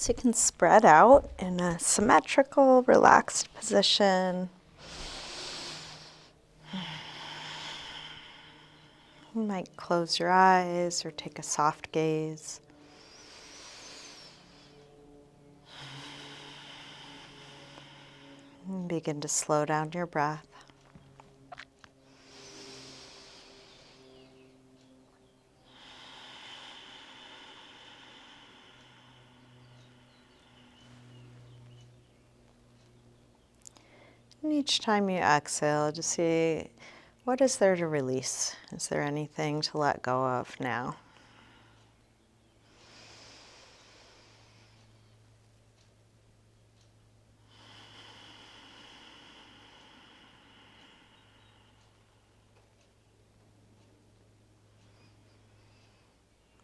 So you can spread out in a symmetrical, relaxed position. You might close your eyes or take a soft gaze. And begin to slow down your breath. And each time you exhale, just see, what is there to release? Is there anything to let go of now?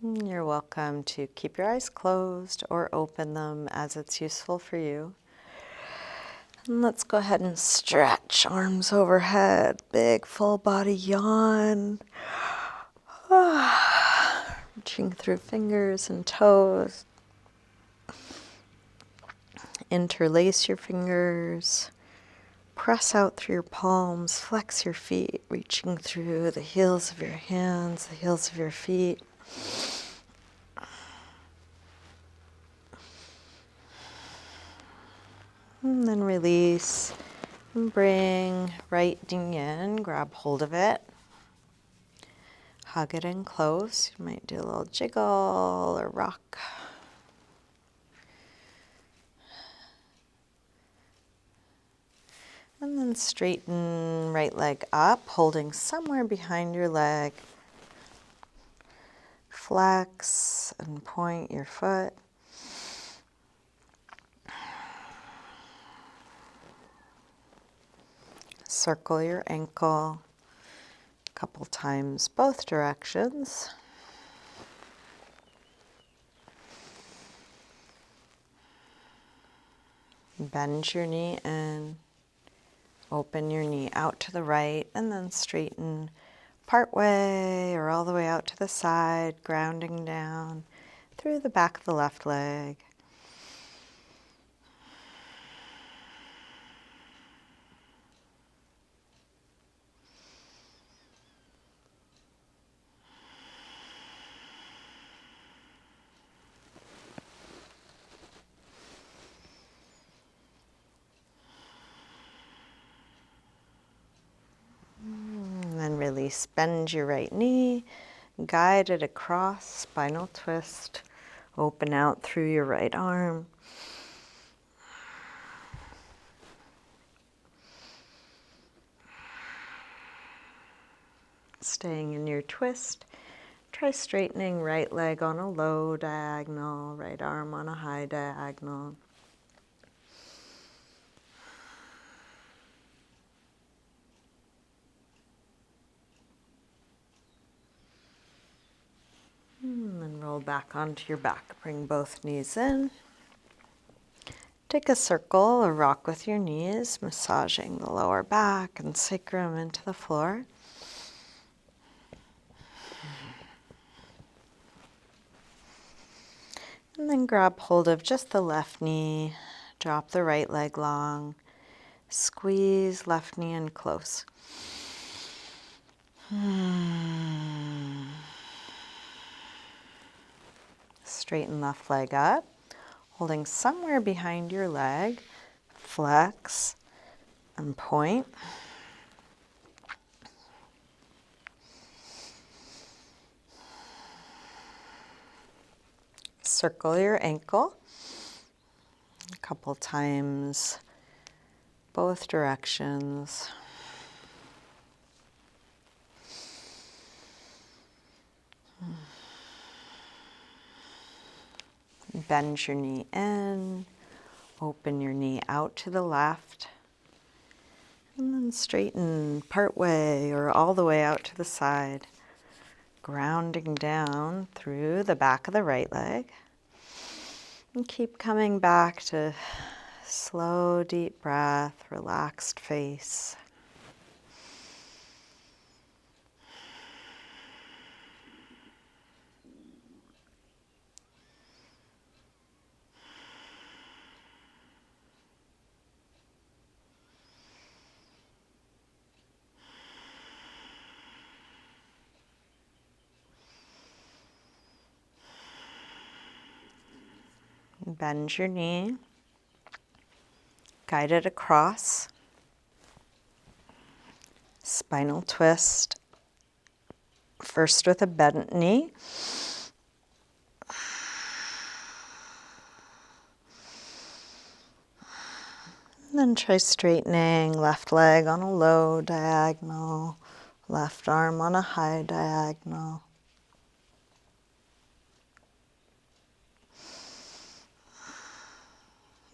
You're welcome to keep your eyes closed or open them as it's useful for you. And let's go ahead and stretch, arms overhead, big full body yawn. Reaching through fingers and toes. Interlace your fingers. Press out through your palms, flex your feet, reaching through the heels of your hands, the heels of your feet. And then release and bring right knee in, grab hold of it. Hug it in close. You might do a little jiggle or rock. And then straighten right leg up, holding somewhere behind your leg. Flex and point your foot. Circle your ankle a couple times, both directions. Bend your knee in. Open your knee out to the right and then straighten part way or all the way out to the side, grounding down through the back of the left leg. And then release, bend your right knee, guide it across, spinal twist, open out through your right arm. Staying in your twist, try straightening right leg on a low diagonal, right arm on a high diagonal. And then roll back onto your back. Bring both knees in. Take a circle or rock with your knees, massaging the lower back and sacrum into the floor. And then grab hold of just the left knee, drop the right leg long, squeeze left knee in close. Straighten left leg up, holding somewhere behind your leg, flex and point. Circle your ankle a couple times, both directions. Bend your knee in, open your knee out to the left, and then straighten part way or all the way out to the side, grounding down through the back of the right leg. And keep coming back to slow, deep breath, relaxed face. Bend your knee. Guide it across. Spinal twist. First with a bent knee. And then try straightening left leg on a low diagonal, left arm on a high diagonal.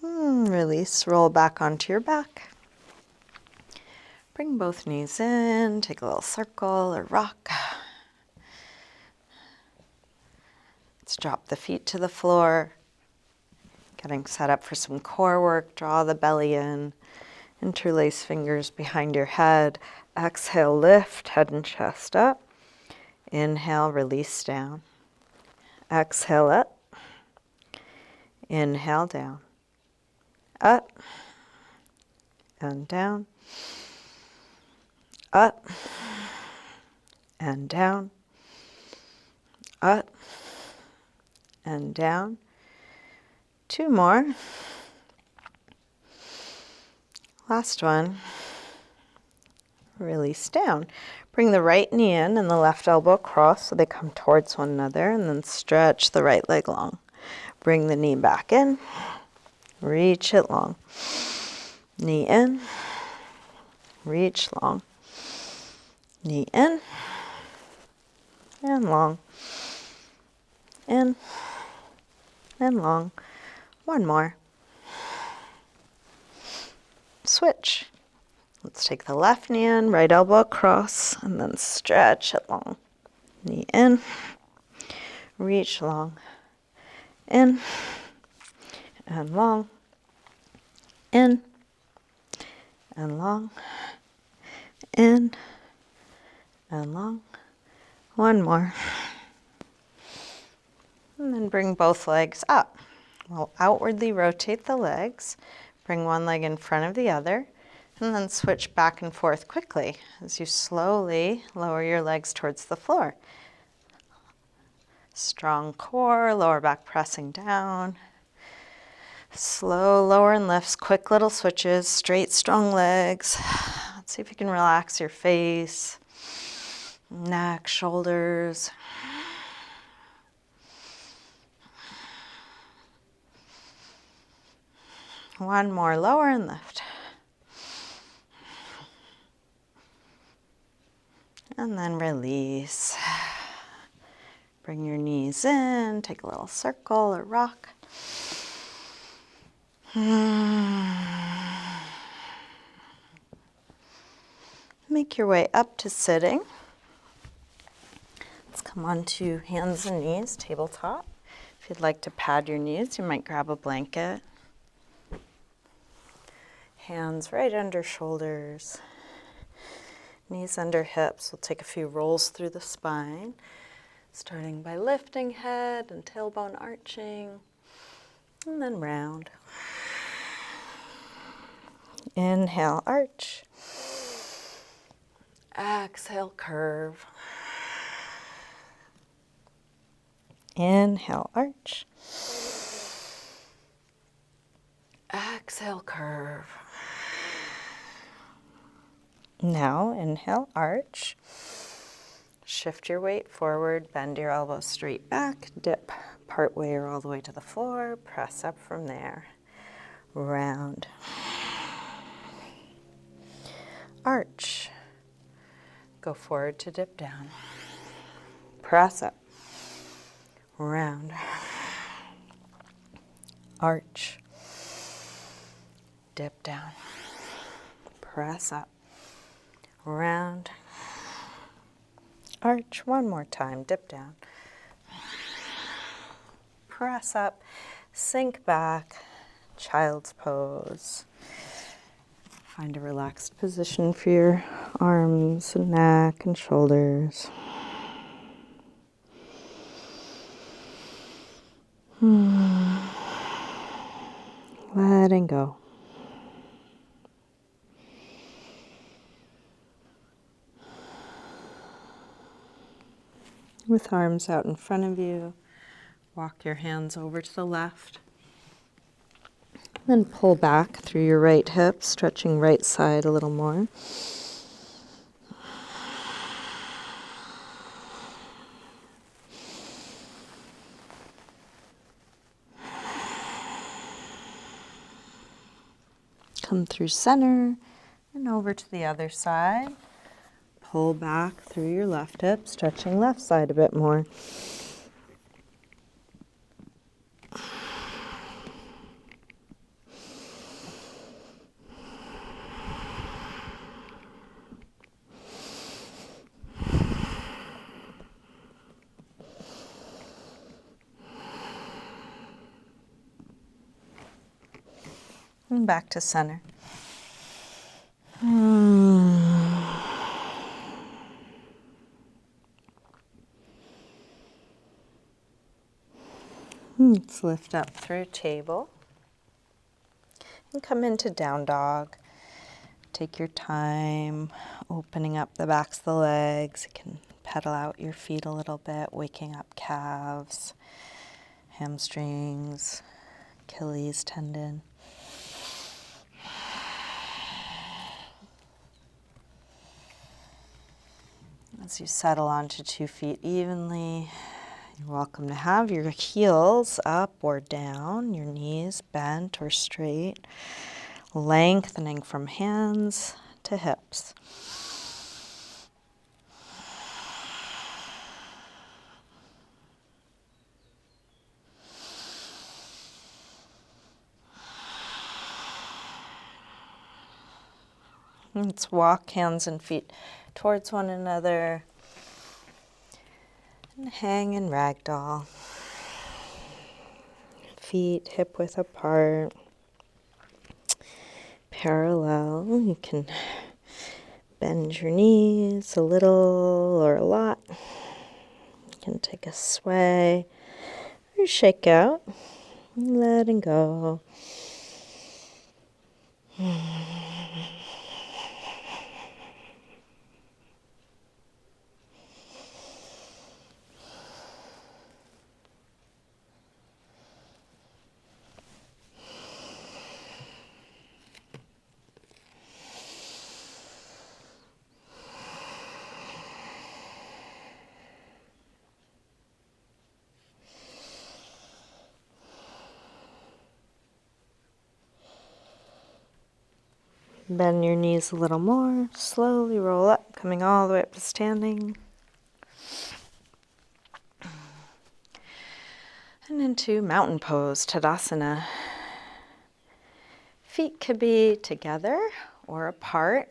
Release, roll back onto your back. Bring both knees in, take a little circle or rock. Let's drop the feet to the floor. Getting set up for some core work, draw the belly in. Interlace fingers behind your head. Exhale, lift head and chest up. Inhale, release down. Exhale, up. Inhale, down. Up and down. Up and down. Up and down. 2 more. Last one. Release down. Bring the right knee in and the left elbow across so they come towards one another, and then stretch the right leg long. Bring the knee back in. Reach it long. Knee in. Reach long. Knee in. And long. In. And long. 1 more. Switch. Let's take the left knee in, right elbow across, and then stretch it long. Knee in, reach long, in, and long, in, and long, in, and long. 1 more. And then bring both legs up. We'll outwardly rotate the legs. Bring one leg in front of the other, and then switch back and forth quickly as you slowly lower your legs towards the floor. Strong core, lower back pressing down. Slow lower and lifts, quick little switches, straight, strong legs. Let's see if you can relax your face, neck, shoulders. One more, lower and lift. And then release. Bring your knees in, take a little circle or rock. Make your way up to sitting. Let's come onto hands and knees, tabletop. If you'd like to pad your knees, you might grab a blanket. Hands right under shoulders, knees under hips. We'll take a few rolls through the spine, starting by lifting head and tailbone arching, and then round. Inhale, arch. Exhale, curve. Inhale, arch. Exhale, curve. Now, inhale, arch. Shift your weight forward, bend your elbows straight back, dip part way or all the way to the floor, press up from there. Round. Arch. Go forward to dip down. Press up. Round. Arch. Dip down. Press up. Round. Arch. One more time. Dip down. Press up. Sink back. Child's pose. Find a relaxed position for your arms and neck and shoulders. Letting go. With arms out in front of you, walk your hands over to the left. Then pull back through your right hip, stretching right side a little more. Come through center and over to the other side. Pull back through your left hip, stretching left side a bit more. And back to center. Let's lift up through table and come into down dog. Take your time opening up the backs of the legs. You can pedal out your feet a little bit, waking up calves, hamstrings, Achilles tendon. As you settle onto 2 feet evenly, you're welcome to have your heels up or down, your knees bent or straight, lengthening from hands to hips. Let's walk hands and feet towards one another and hang in ragdoll. Feet hip width apart, parallel. You can bend your knees a little or a lot. You can take a sway or shake out, letting go. Bend your knees a little more. Slowly roll up, coming all the way up to standing. And into mountain pose, Tadasana. Feet could be together or apart.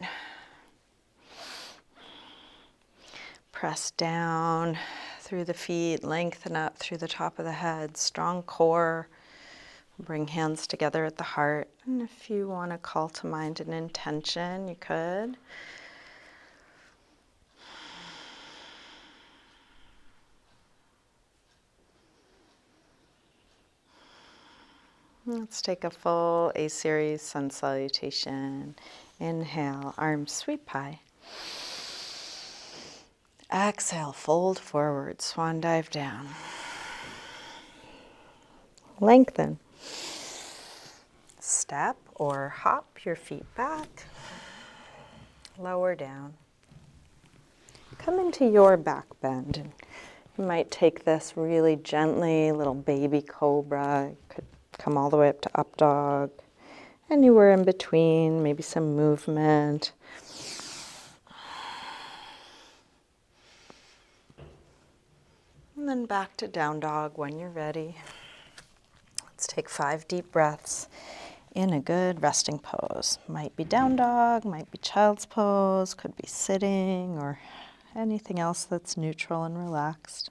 Press down through the feet, lengthen up through the top of the head, strong core. Bring hands together at the heart. And if you want to call to mind an intention, you could. Let's take a full A-series sun salutation. Inhale, arms sweep high. Exhale, fold forward, swan dive down. Lengthen. Step or hop your feet back. Lower down. Come into your back bend. And you might take this really gently, little baby cobra. You could come all the way up to up dog. Anywhere in between, maybe some movement. And then back to down dog when you're ready. Let's take 5 deep breaths in a good resting pose. Might be down dog, might be child's pose, could be sitting or anything else that's neutral and relaxed.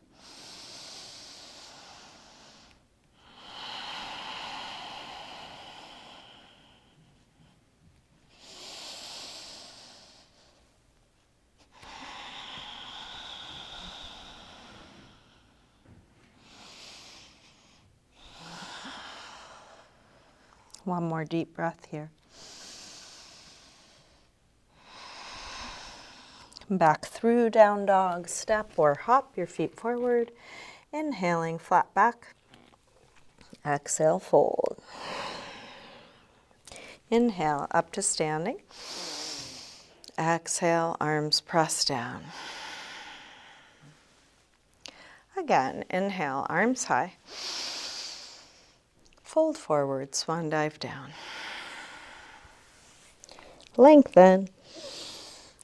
One more deep breath here. Come back through down dog, step or hop your feet forward. Inhaling, flat back. Exhale, fold. Inhale, up to standing. Exhale, arms press down. Again, inhale, arms high. Fold forward, swan dive down. Lengthen.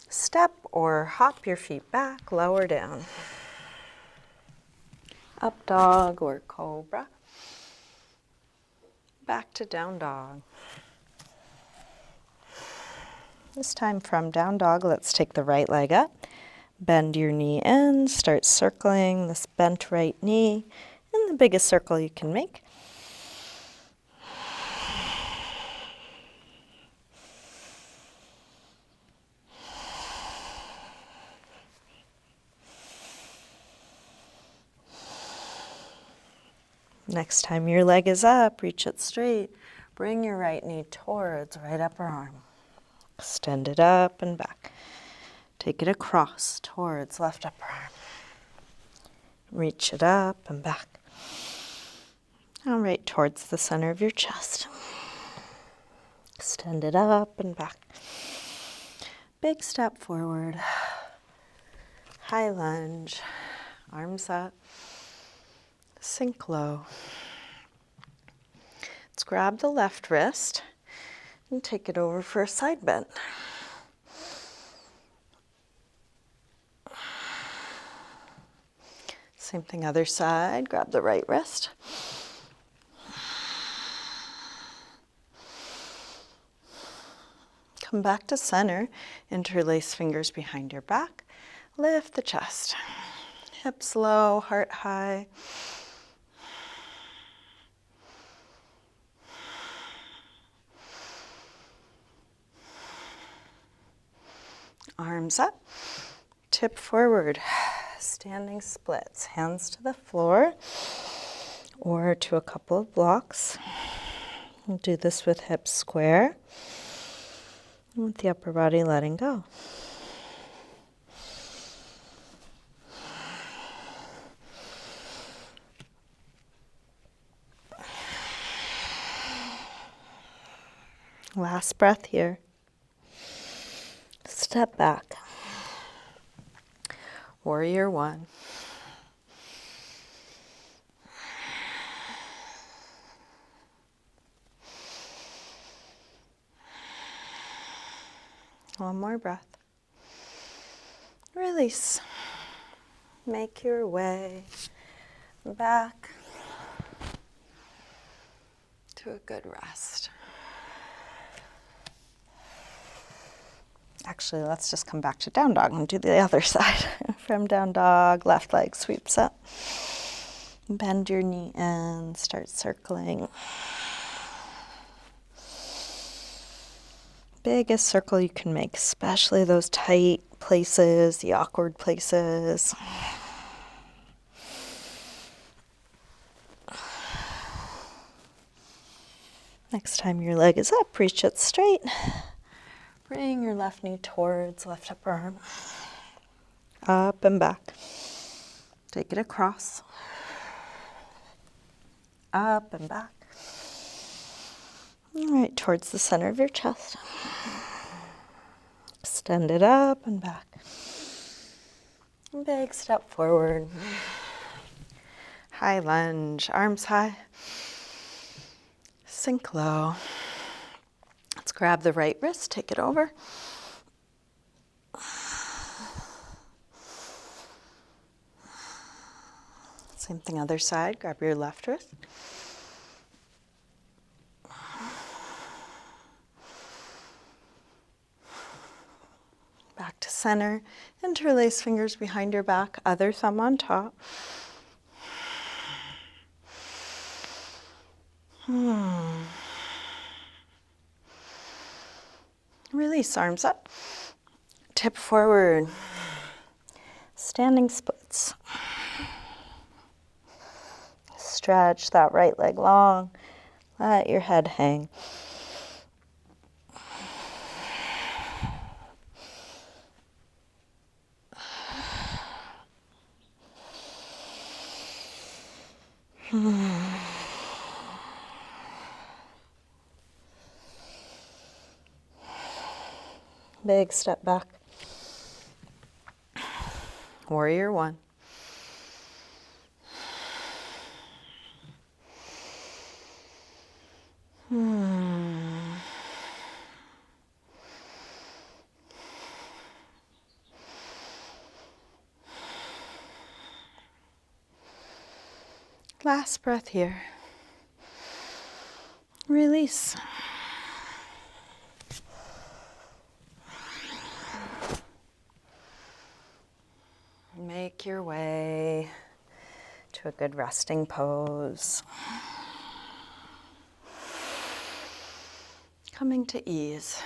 Step or hop your feet back, lower down. Up dog or cobra. Back to down dog. This time from down dog, let's take the right leg up. Bend your knee in, start circling this bent right knee in the biggest circle you can make. Next time your leg is up, reach it straight. Bring your right knee towards right upper arm. Extend it up and back. Take it across towards left upper arm. Reach it up and back. All right, towards the center of your chest. Extend it up and back. Big step forward. High lunge. Arms up. Sink low. Let's grab the left wrist and take it over for a side bend. Same thing other side. Grab the right wrist. Come back to center. Interlace fingers behind your back. Lift the chest. Hips low, heart high. Arms up. Tip forward. Standing splits. Hands to the floor or to a couple of blocks. We'll do this with hips square. With the upper body letting go. Last breath here. Step back. Warrior one. One more breath. Release. Make your way back to a good rest. Actually, let's just come back to down dog and do the other side. From down dog, left leg sweeps up. Bend your knee in, start circling. Biggest circle you can make, especially those tight places, the awkward places. Next time your leg is up, reach it straight. Bring your left knee towards left upper arm. Up and back. Take it across. Up and back. All right, towards the center of your chest. Extend it up and back. Big step forward. High lunge, arms high. Sink low. Let's grab the right wrist, take it over. Same thing other side, grab your left wrist. Back to center. Interlace fingers behind your back, other thumb on top. Release, arms up. Tip forward. Standing splits. Stretch that right leg long. Let your head hang. Big step back. Warrior one. Last breath here. Release. Make your way to a good resting pose. Coming to ease.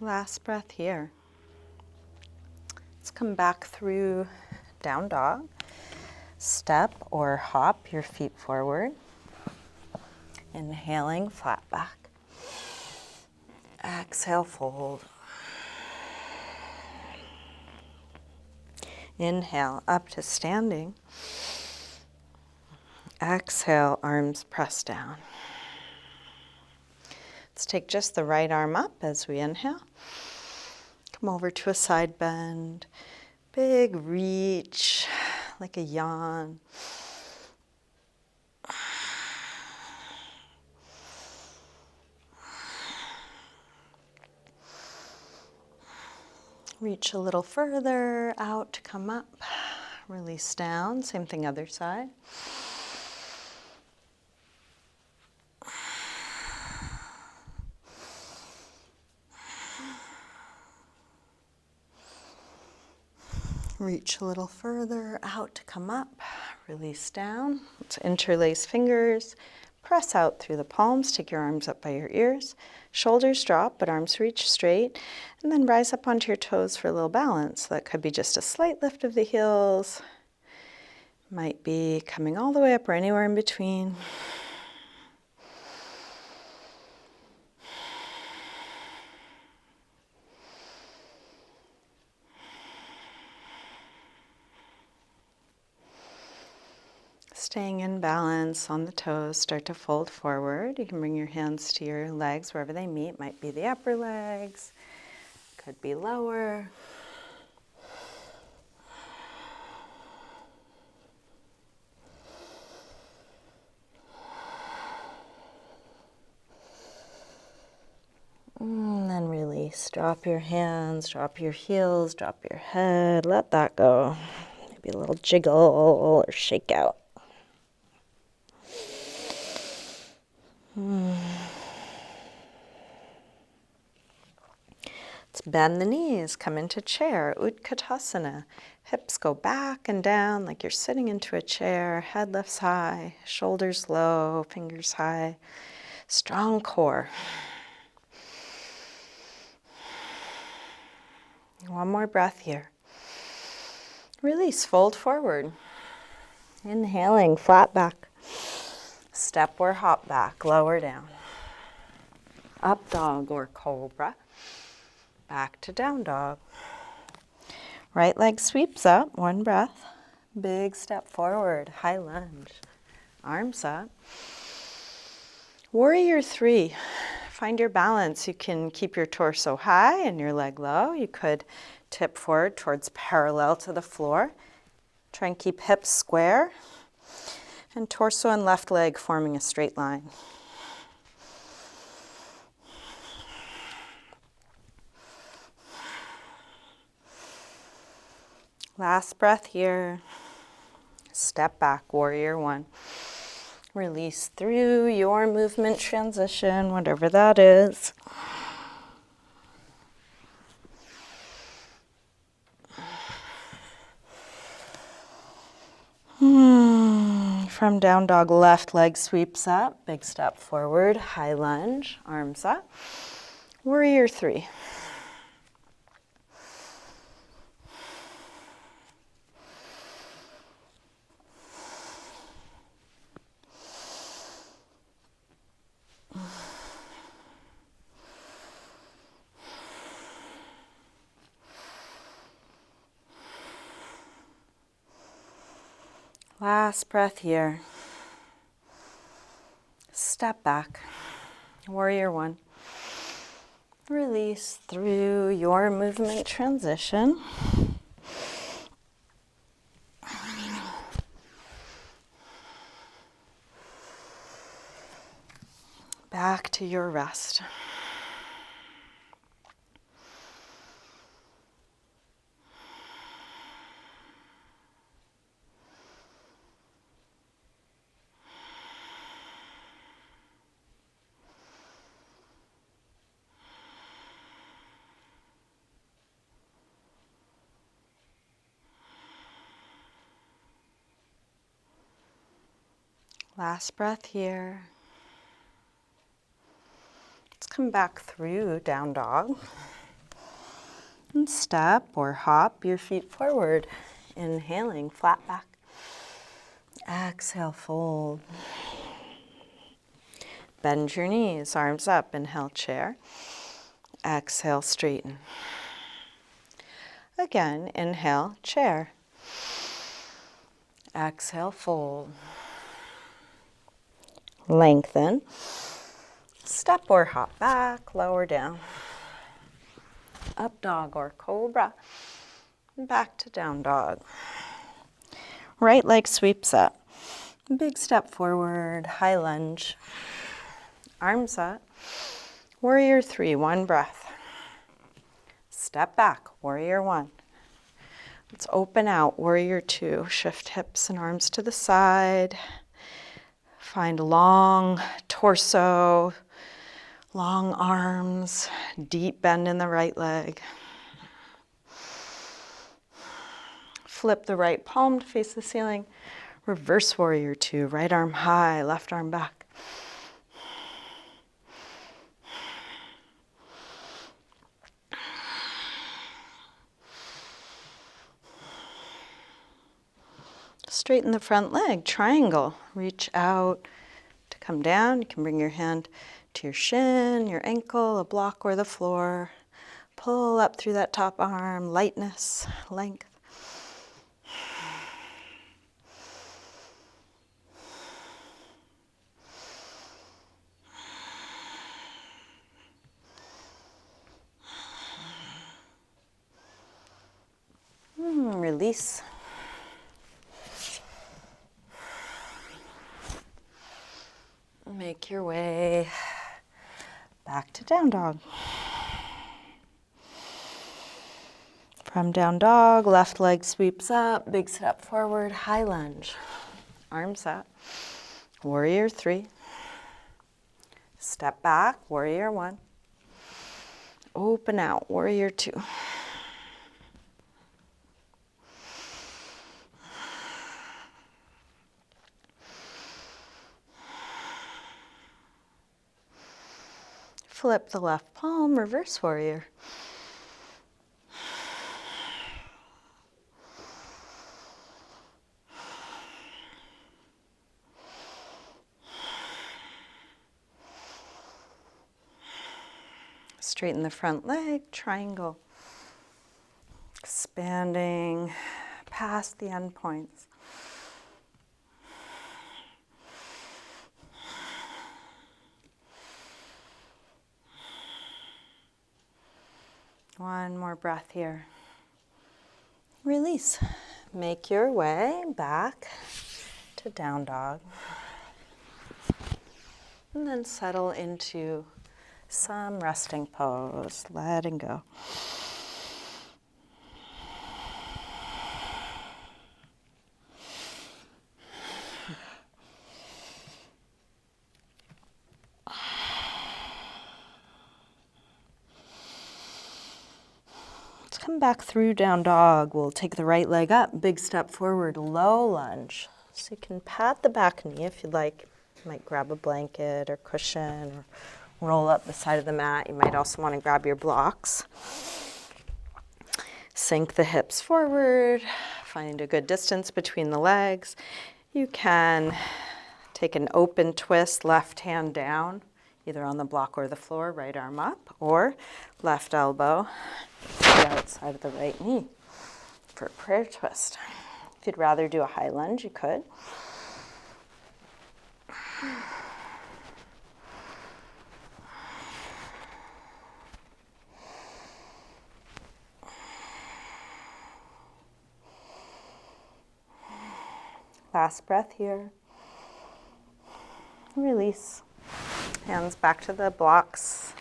Last breath here. Let's come back through down dog. Step or hop your feet forward. Inhaling, flat back. Exhale, fold. Inhale, up to standing. Exhale, arms press down. Let's take just the right arm up as we inhale. Come over to a side bend. Big reach, like a yawn. Reach a little further out to come up. Release down. Same thing other side. Reach a little further out to come up. Release down. Let's interlace fingers. Press out through the palms. Take your arms up by your ears. Shoulders drop, but arms reach straight. And then rise up onto your toes for a little balance. That could be just a slight lift of the heels. Might be coming all the way up or anywhere in between. Staying in balance on the toes, start to fold forward. You can bring your hands to your legs wherever they meet. Might be the upper legs, could be lower. And then release. Drop your hands, drop your heels, drop your head. Let that go. Maybe a little jiggle or shake out. Let's bend the knees, come into chair, Utkatasana. Hips go back and down like you're sitting into a chair. Head lifts high, shoulders low, fingers high. Strong core. One more breath here. Release, fold forward. Inhaling, flat back. Step or hop back, lower down. Up dog or cobra. Back to down dog. Right leg sweeps up, one breath. Big step forward, high lunge. Arms up. Warrior three. Find your balance. You can keep your torso high and your leg low. You could tip forward towards parallel to the floor. Try and keep hips square. And torso and left leg forming a straight line. Last breath here. Step back, warrior one. Release through your movement transition, whatever that is. From down dog, left leg sweeps up. Big step forward, high lunge, arms up. Warrior three. Last breath here. Step back. Warrior one. Release through your movement transition. Back to your rest. Last breath here. Let's come back through down dog. And step or hop your feet forward. Inhaling, flat back. Exhale, fold. Bend your knees, arms up, inhale, chair. Exhale, straighten. Again, inhale, chair. Exhale, fold. Lengthen. Step or hop back, lower down. Up dog or cobra. Back to down dog. Right leg sweeps up. Big step forward, high lunge. Arms up. Warrior three, one breath. Step back, warrior one. Let's open out, warrior two. Shift hips and arms to the side. Find long torso, long arms, deep bend in the right leg. Flip the right palm to face the ceiling. Reverse warrior two, right arm high, left arm back. Straighten the front leg, triangle. Reach out to come down. You can bring your hand to your shin, your ankle, a block or the floor. Pull up through that top arm, lightness, length. Release. Make your way back to down dog. From down dog, left leg sweeps up, big step forward, high lunge. Arms up. Warrior three. Step back, warrior one. Open out, warrior two. Flip the left palm, reverse warrior. Straighten the front leg, triangle. Expanding past the end points. One more breath here. Release. Make your way back to down dog. And then settle into some resting pose, letting go. Come back through down dog. We'll take the right leg up, big step forward, low lunge. So you can pat the back knee if you'd like. You might grab a blanket or cushion or roll up the side of the mat. You might also want to grab your blocks. Sink the hips forward. Find a good distance between the legs. You can take an open twist, left hand down, either on the block or the floor, right arm up, or left elbow to the outside of the right knee for a prayer twist. If you'd rather do a high lunge, you could. Last breath here. Release. Hands back to the blocks.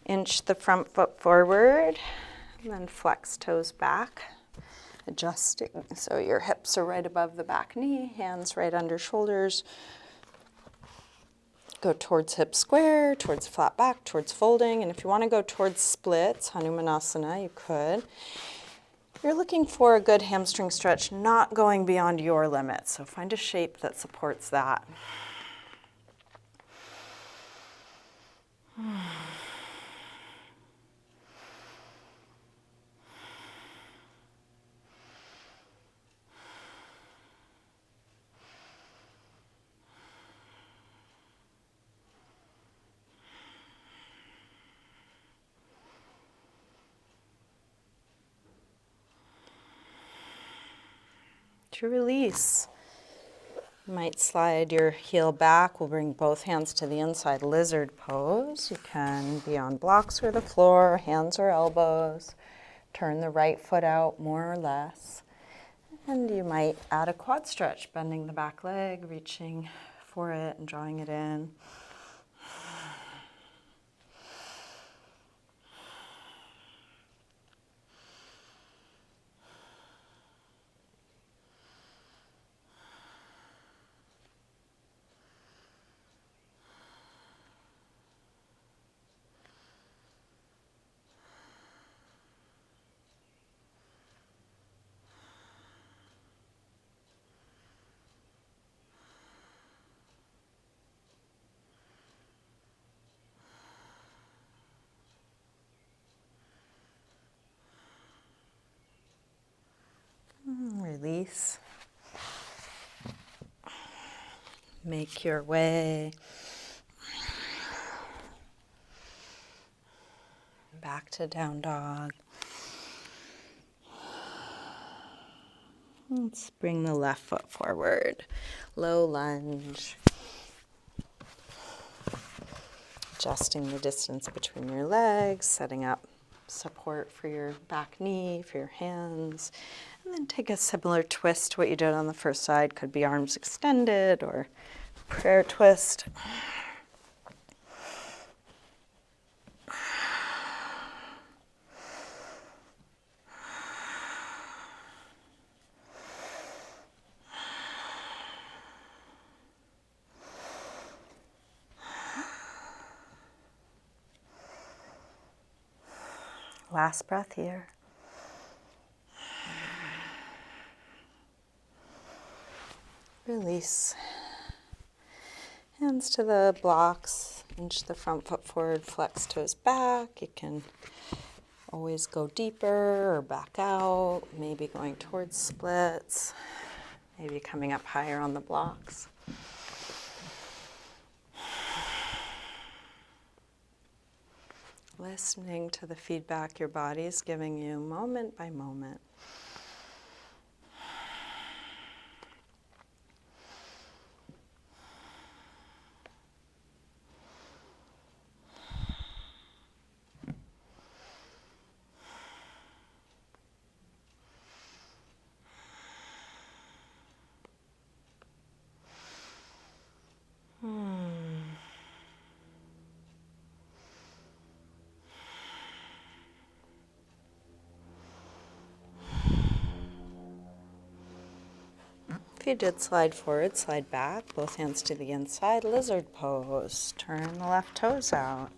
Inch the front foot forward, and then flex toes back. Adjusting so your hips are right above the back knee, hands right under shoulders. Go towards hip square, towards flat back, towards folding. And if you want to go towards splits, Hanumanasana, you could. You're looking for a good hamstring stretch, not going beyond your limits. So find a shape that supports that. To release, you might slide your heel back. We'll bring both hands to the inside, lizard pose. You can be on blocks or the floor, hands or elbows. Turn the right foot out more or less. And you might add a quad stretch, bending the back leg, reaching for it and drawing it in. Release. Make your way back to down dog. Let's bring the left foot forward. Low lunge. Adjusting the distance between your legs, setting up support for your back knee, for your hands. And then take a similar twist to what you did on the first side. Could be arms extended or prayer twist. Last breath here. Release. Hands to the blocks, inch the front foot forward, flex toes back. You can always go deeper or back out, maybe going towards splits, maybe coming up higher on the blocks. Listening to the feedback your body is giving you moment by moment. If you did slide forward, slide back, both hands to the inside, lizard pose. Turn the left toes out.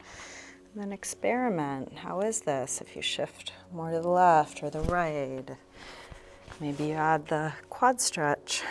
And then experiment. How is this if you shift more to the left or the right? Maybe you add the quad stretch.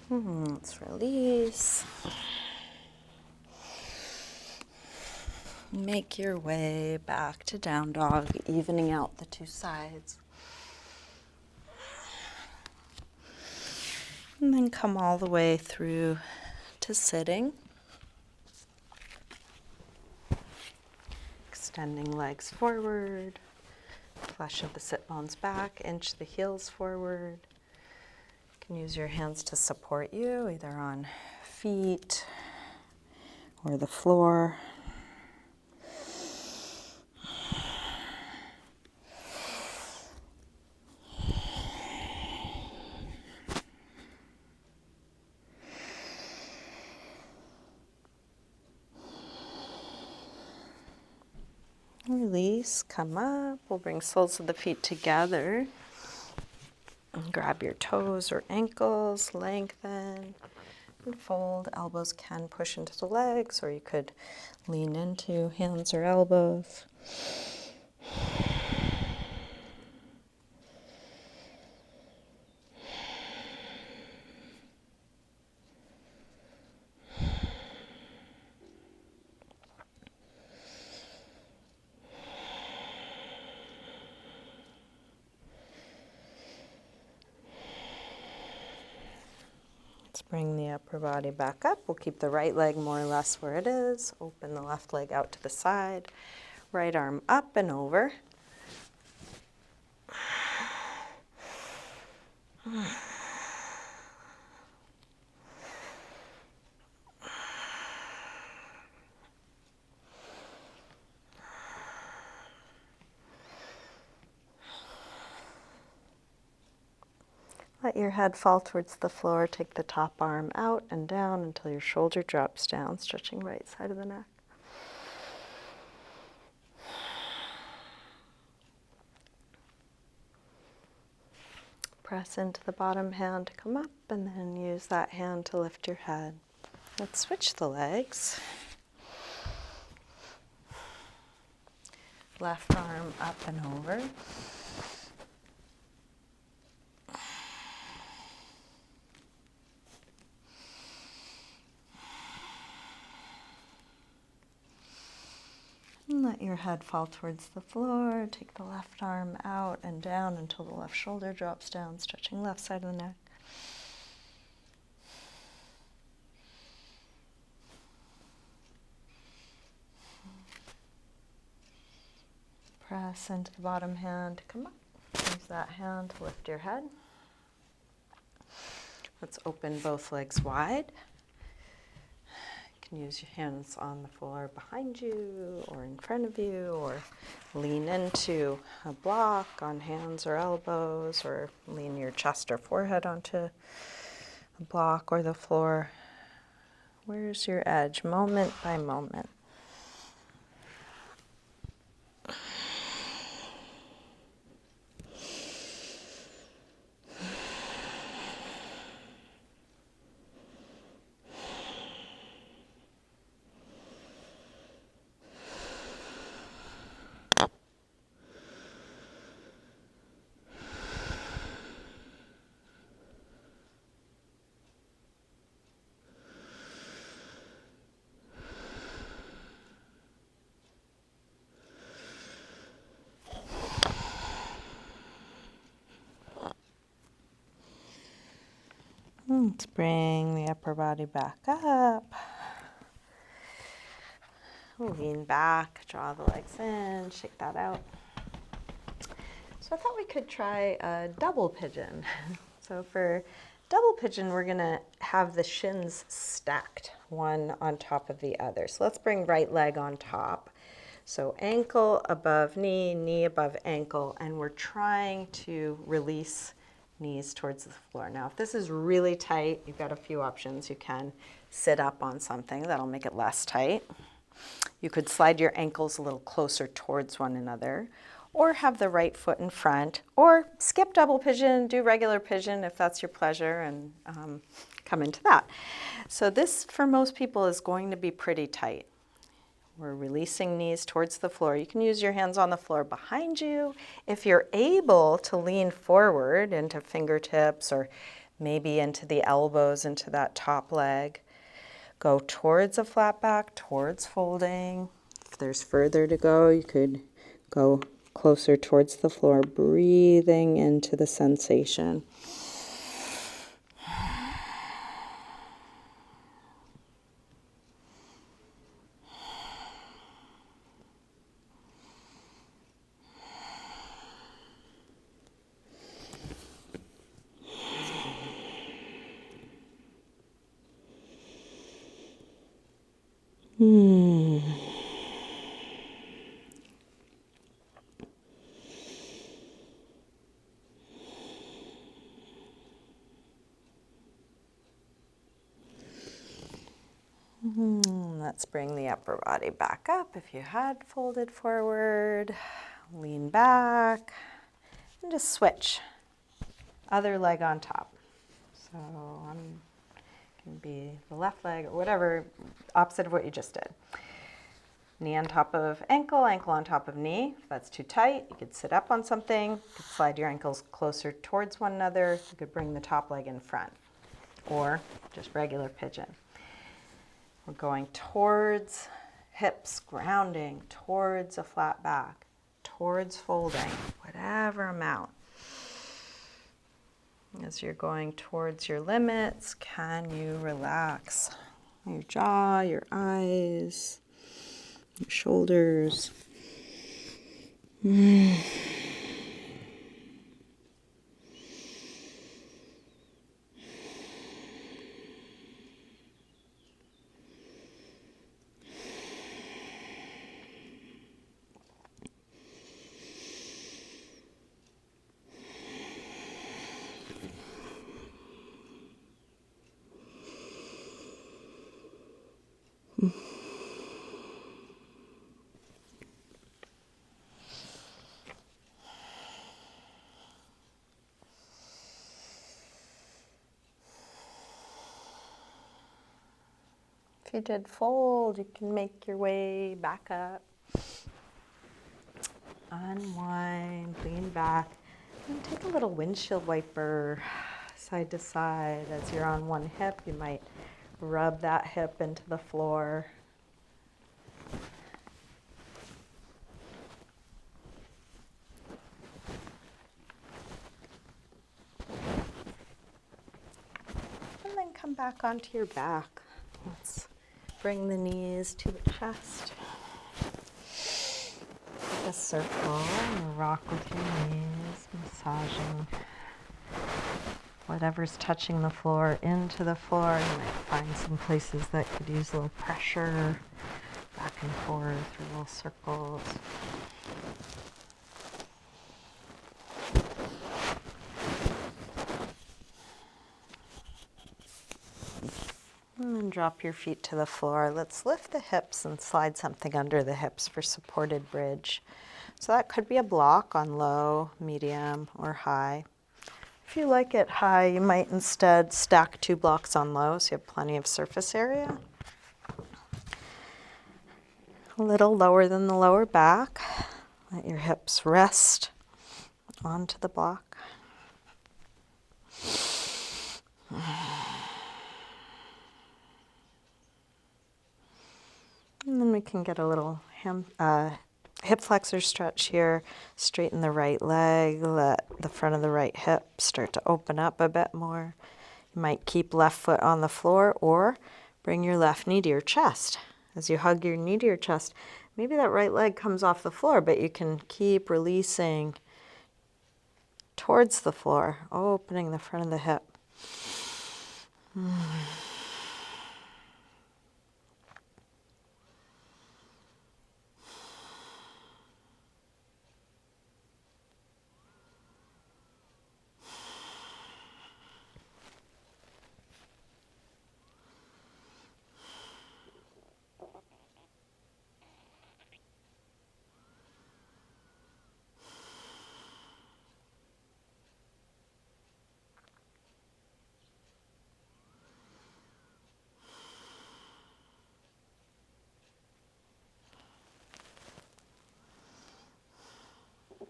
Let's release. Make your way back to down dog, evening out the two sides. And then come all the way through to sitting. Extending legs forward, flesh of the sit bones back, inch the heels forward. You can use your hands to support you, either on feet or the floor. Release, come up. We'll bring soles of the feet together. And grab your toes or ankles, lengthen, and fold. Elbows can push into the legs, or you could lean into hands or elbows. Let's bring the upper body back up. We'll keep the right leg more or less where it is. Open the left leg out to the side. Right arm up and over. Let your head fall towards the floor. Take the top arm out and down until your shoulder drops down, stretching right side of the neck. Press into the bottom hand to come up, and then use that hand to lift your head. Let's switch the legs. Left arm up and over. And let your head fall towards the floor. Take the left arm out and down until the left shoulder drops down, stretching left side of the neck. Press into the bottom hand to come up. Use that hand to lift your head. Let's open both legs wide. You can use your hands on the floor behind you or in front of you, or lean into a block on hands or elbows, or lean your chest or forehead onto a block or the floor. Where's your edge? Moment by moment. Let's bring the upper body back up. Lean back, draw the legs in, shake that out. So I thought we could try a double pigeon. So for double pigeon, we're gonna have the shins stacked, one on top of the other. So let's bring right leg on top. So ankle above knee, knee above ankle, and we're trying to release knees towards the floor. Now, if this is really tight, you've got a few options. You can sit up on something, that'll make it less tight. You could slide your ankles a little closer towards one another, or have the right foot in front, or skip double pigeon, do regular pigeon if that's your pleasure, and come into that. So this, for most people, is going to be pretty tight. We're releasing knees towards the floor. You can use your hands on the floor behind you. If you're able to lean forward into fingertips or maybe into the elbows, into that top leg. Go towards a flat back, towards folding. If there's further to go, you could go closer towards the floor, breathing into the sensation. Let's bring the upper body back up if you had folded forward. Lean back and just switch. Other leg on top. So can be the left leg or whatever, opposite of what you just did. Knee on top of ankle, ankle on top of knee. If that's too tight, you could sit up on something. You could slide your ankles closer towards one another. You could bring the top leg in front or just regular pigeon. We're going towards hips, grounding, towards a flat back, towards folding, whatever amount. As you're going towards your limits, can you relax your jaw, your eyes, your shoulders? If you did fold, you can make your way back up. Unwind, lean back, and take a little windshield wiper side to side. As you're on one hip, you might rub that hip into the floor. And then come back onto your back. Let's bring the knees to the chest. Take a circle and rock with your knees, massaging whatever's touching the floor into the floor. You might find some places that could use a little pressure, back and forth, or little circles. And then drop your feet to the floor. Let's lift the hips and slide something under the hips for supported bridge. So that could be a block on low, medium, or high. If you like it high, you might instead stack 2 blocks on low so you have plenty of surface area. A little lower than the lower back. Let your hips rest onto the block. And then we can get a little hip flexor stretch here. Straighten the right leg. Let the front of the right hip start to open up a bit more. You might keep left foot on the floor or bring your left knee to your chest. As you hug your knee to your chest, maybe that right leg comes off the floor, but you can keep releasing towards the floor, opening the front of the hip.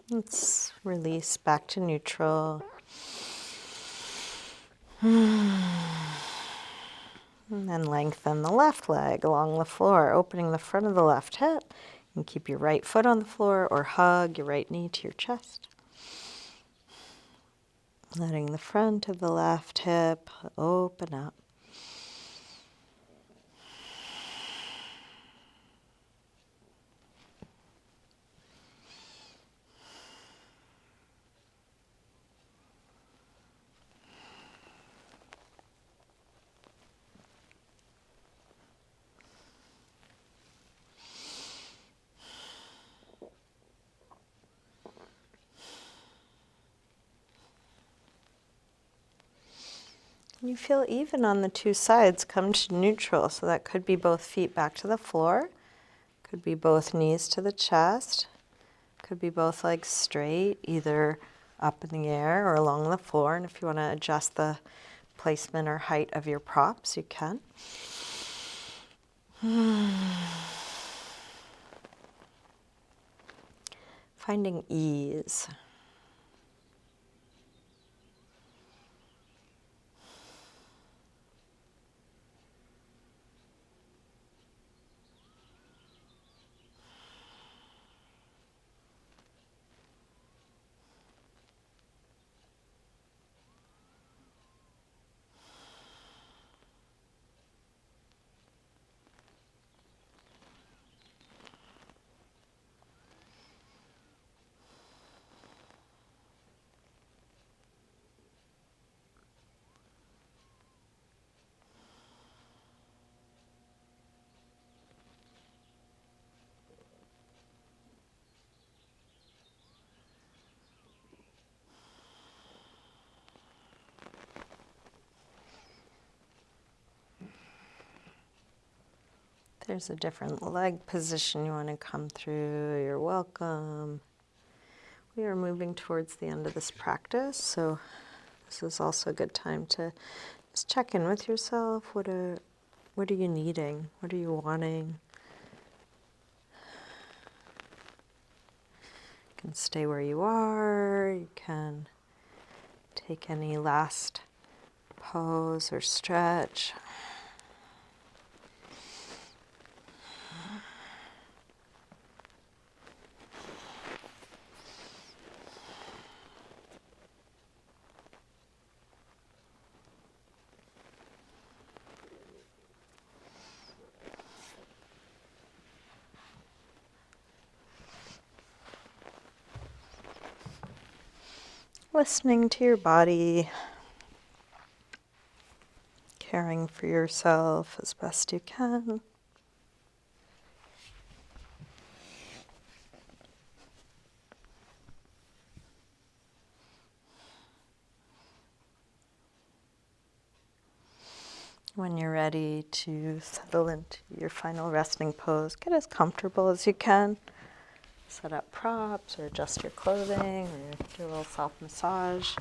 Let's release back to neutral. And then lengthen the left leg along the floor, opening the front of the left hip. And keep your right foot on the floor or hug your right knee to your chest. Letting the front of the left hip open up. You feel even on the two sides, come to neutral. So that could be both feet back to the floor, could be both knees to the chest, could be both legs straight, either up in the air or along the floor. And if you want to adjust the placement or height of your props, you can. Finding ease. If there's a different leg position you want to come through, you're welcome. We are moving towards the end of this practice, so this is also a good time to just check in with yourself. What are you needing? What are you wanting? You can stay where you are. You can take any last pose or stretch. Listening to your body, caring for yourself as best you can. When you're ready to settle into your final resting pose, get as comfortable as you can. Set up props or adjust your clothing or do a little self-massage.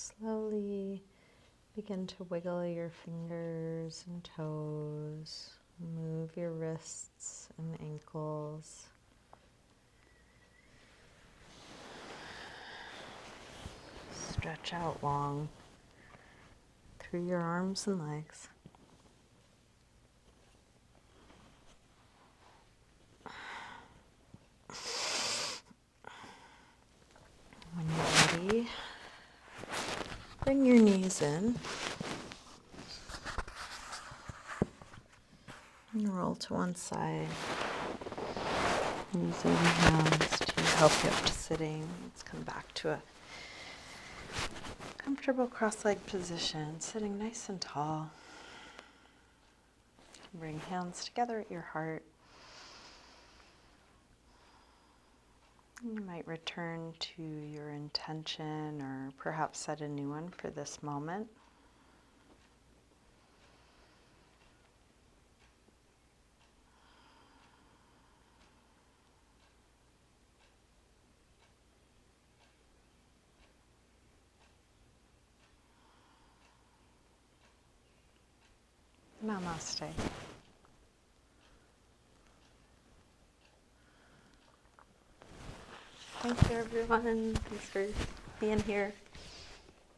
Slowly begin to wiggle your fingers and toes. Move your wrists and ankles. Stretch out long through your arms and legs. When you're ready, bring your knees in and roll to one side. Using your hands to help you up to sitting. Let's come back to a comfortable cross-legged position, sitting nice and tall. Bring hands together at your heart. You might return to your intention or perhaps set a new one for this moment. Namaste. Thank you, everyone. Thanks for being here.